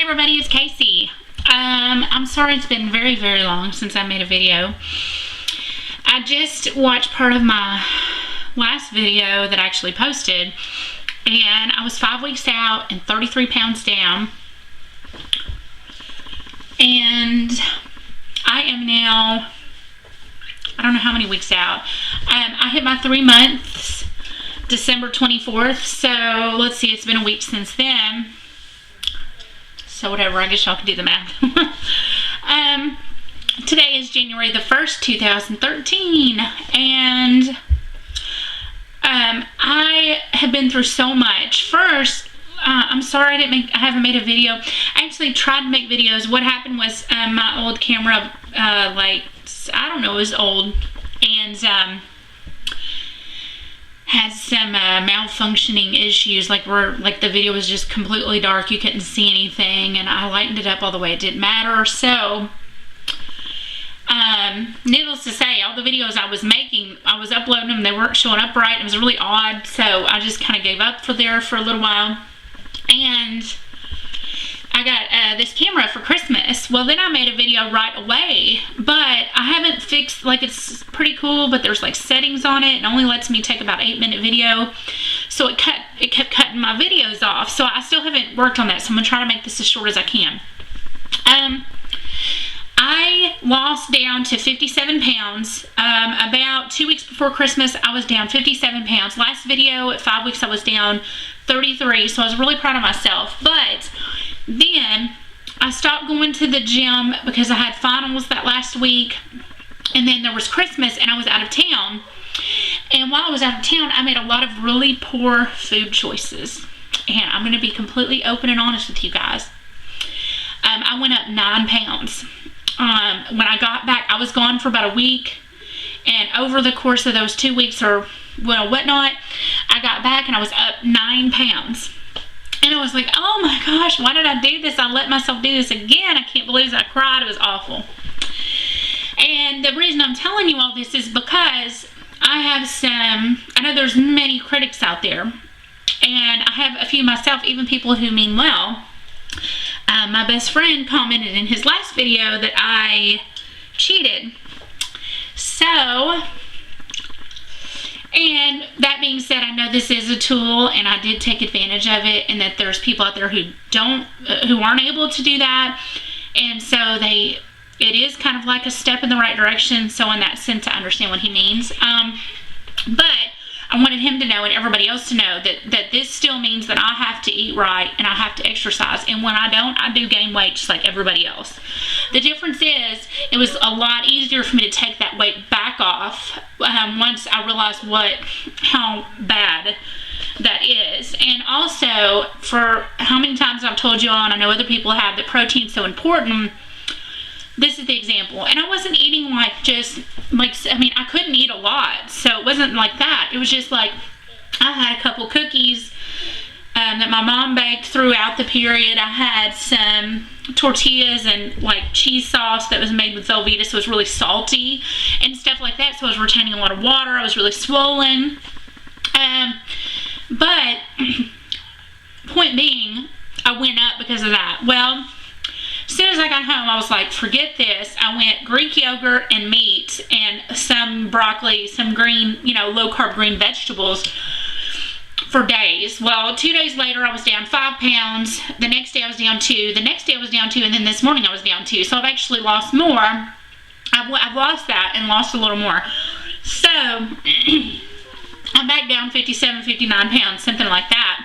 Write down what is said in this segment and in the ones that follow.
everybody, it's Kasey. I'm sorry it's been very, very long since I made a video. I just watched part of my last video that I actually posted, and I was 5 weeks out and 33 pounds down, and I am now, I don't know how many weeks out. I hit my 3 months December 24th, so let's see, it's been a week since then. So whatever, I guess y'all can do the math. Today is January the 1st, 2013, and I have been through so much. First, I'm sorry I haven't made a video. I actually tried to make videos. What happened was my old camera, I don't know, it was old, and had some malfunctioning issues, like the video was just completely dark, you couldn't see anything, and I lightened it up all the way it didn't matter. So needless to say, all the videos I was making, I was uploading them, they weren't showing up right. It was really odd, so I just kind of gave up for a little while, and I got this camera for Christmas. Well, then I made a video right away, but I haven't fixed, it's pretty cool, but there's settings on it and only lets me take about 8-minute video, so it kept cutting my videos off. So I still haven't worked on that, so I'm gonna try to make this as short as I can. I lost down to 57 pounds. About 2 weeks before Christmas, I was down 57 pounds. Last video, at 5 weeks, I was down 33, so I was really proud of myself. But then I stopped going to the gym because I had finals that last week, and then there was Christmas and I was out of town. And while I was out of town, I made a lot of really poor food choices. And I'm going to be completely open and honest with you guys. I went up 9 pounds. When I got back, I was gone for about a week, and over the course of those 2 weeks or whatnot, I got back and I was up 9 pounds. And I was like, oh my gosh, why did I do this? I let myself do this again. I can't believe it. I cried. It was awful. And the reason I'm telling you all this is because I know there's many critics out there, and I have a few myself, even people who mean well. My best friend commented in his last video that I cheated. So, and that being said, I know this is a tool, and I did take advantage of it, and that there's people out there who aren't able to do that, and so it is kind of like a step in the right direction. So in that sense, I understand what he means. But I wanted him to know, and everybody else to know, that this still means that I have to eat right and I have to exercise, and when I don't, I do gain weight just like everybody else. The difference is, it was a lot easier for me to take that weight back off once I realized how bad that is. And also, for how many times I've told you all, and I know other people have, that protein's so important. This is the example. And I wasn't eating I couldn't eat a lot, so it wasn't like that. It was just I had a couple cookies that my mom baked throughout the period. I had some tortillas and cheese sauce that was made with Velveeta, so it was really salty and stuff like that, so I was retaining a lot of water. I was really swollen. But point being, I went up because of that. Well, as soon as I got home, I was like, forget this. I went Greek yogurt and meat and some broccoli, some green, low-carb green vegetables for days. Well, 2 days later, I was down 5 pounds. The next day, I was down 2. The next day, I was down 2. And then this morning, I was down 2. So I've actually lost more. I've lost that and lost a little more. So I'm back down 57, 59 pounds, something like that.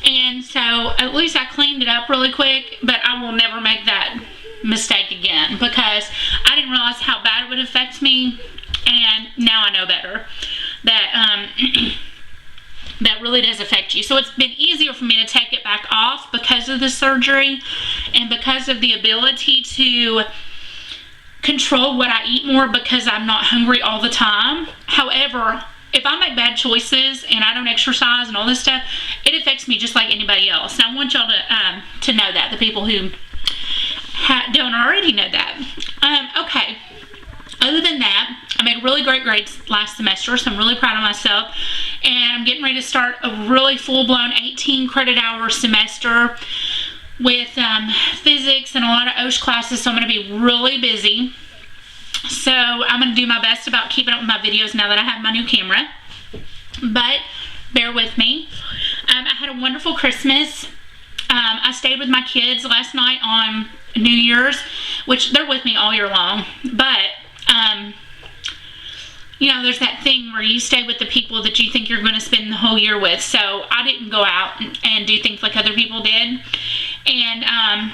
And so at least I cleaned it up really quick, but I will never make that mistake again, because I didn't realize how bad it would affect me, and now I know better that that really does affect you. So it's been easier for me to take it back off because of the surgery and because of the ability to control what I eat more, because I'm not hungry all the time. However, if I make bad choices and I don't exercise and all this stuff, it affects me just like anybody else. And I want y'all to know that, the people who don't already know that. Okay. Other than that, I made really great grades last semester, so I'm really proud of myself. And I'm getting ready to start a really full-blown 18 credit hour semester with physics and a lot of OSH classes, so I'm going to be really busy. So I'm going to do my best about keeping up with my videos now that I have my new camera. But bear with me. I had a wonderful Christmas. I stayed with my kids last night on New Year's, which they're with me all year long. But, you know, there's that thing where you stay with the people that you think you're going to spend the whole year with. So I didn't go out and do things like other people did. And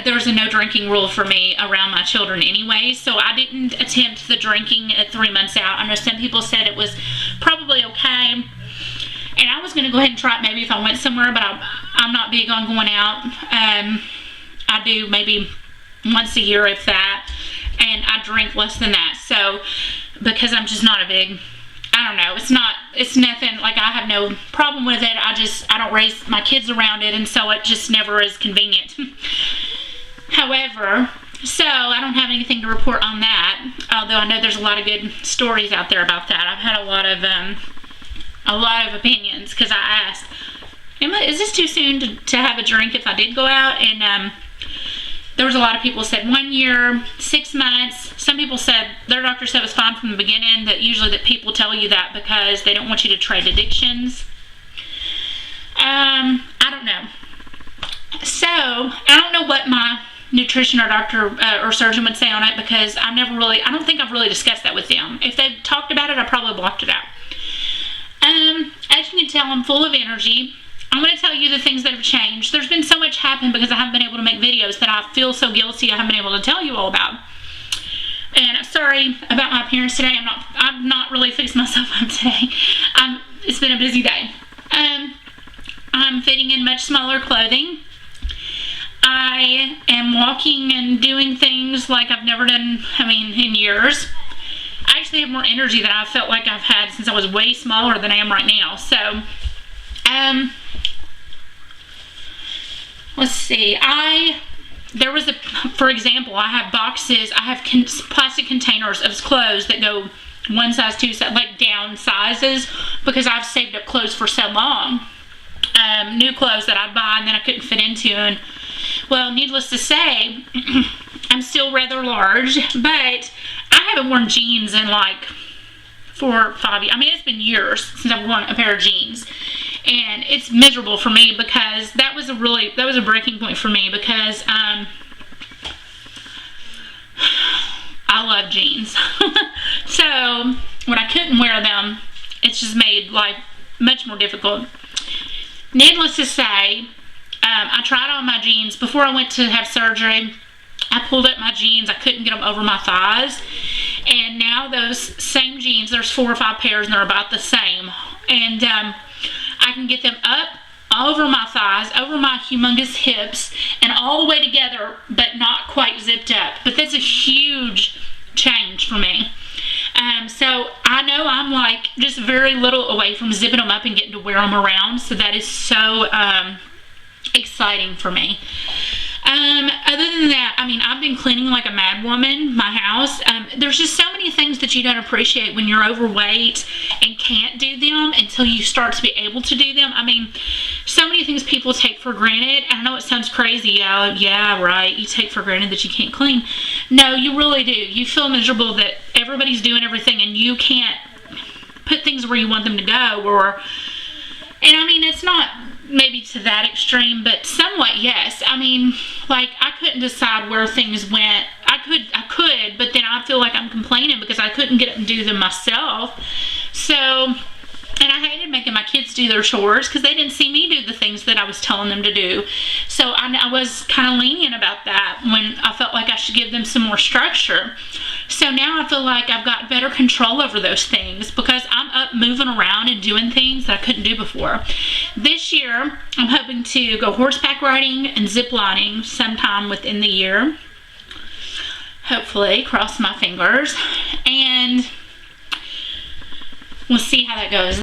there was a no drinking rule for me around my children anyway, so I didn't attempt the drinking at 3 months out. I know some people said it was probably okay, and I was going to go ahead and try it maybe if I went somewhere, but I'm not big on going out. I do maybe once a year, if that, and I drink less than that, so because I'm just not a big, I don't know, it's nothing, like I have no problem with it, I don't raise my kids around it, and so it just never is convenient. However, so I don't have anything to report on that, although I know there's a lot of good stories out there about that. I've had a lot of opinions, because I asked, is this too soon to have a drink if I did go out? And there was a lot of people said 1 year, 6 months. Some people said their doctor said it was fine from the beginning, that usually that people tell you that because they don't want you to trade addictions. I don't know. So, I don't know what my nutrition or doctor or surgeon would say on it, because I don't think I've really discussed that with them. If they've talked about it, I probably blocked it out. As you can tell, I'm full of energy. I'm going to tell you the things that have changed. There's been so much happen because I haven't been able to make videos that I feel so guilty I haven't been able to tell you all about. And I'm sorry about my appearance today. I'm not really fixing myself up today. It's been a busy day. I'm fitting in much smaller clothing. I am walking and doing things like I've never done, in years. I actually have more energy than I felt like I've had since I was way smaller than I am right now. So, let's see. For example, I have boxes, I have plastic containers of clothes that go one size, two size, like down sizes, because I've saved up clothes for so long. New clothes that I'd buy and then I couldn't fit into, and well, needless to say, I'm still rather large, but I haven't worn jeans in like 4 or 5 years. It's been years since I've worn a pair of jeans, and it's miserable for me because that was a breaking point for me, because I love jeans. So when I couldn't wear them, it's just made life much more difficult. Needless to say, I tried on my jeans before I went to have surgery. I pulled up my jeans. I couldn't get them over my thighs. And now those same jeans, there's 4 or 5 pairs, and they're about the same. And I can get them up over my thighs, over my humongous hips, and all the way together, but not quite zipped up. But that's a huge change for me. So I know I'm like just very little away from zipping them up and getting to wear them around. So that is so exciting for me. Other than that, I've been cleaning like a mad woman my house. There's just so many things that you don't appreciate when you're overweight and can't do them until you start to be able to do them. So many things people take for granted. I know it sounds crazy. Yeah, right. You take for granted that you can't clean. No, you really do. You feel miserable that everybody's doing everything and you can't put things where you want them to go, and it's not maybe to that extreme, but somewhat, yes. Like I couldn't decide where things went. I could, but then I feel like I'm complaining because I couldn't get up and do them myself. So, and I hated making my kids do their chores because they didn't see me do the things that I was telling them to do. So I was kind of lenient about that when I felt like I should give them some more structure. So now I feel like I've got better control over those things because I'm up moving around and doing things that I couldn't do before. This year, I'm hoping to go horseback riding and zip lining sometime within the year. Hopefully, cross my fingers. And we'll see how that goes.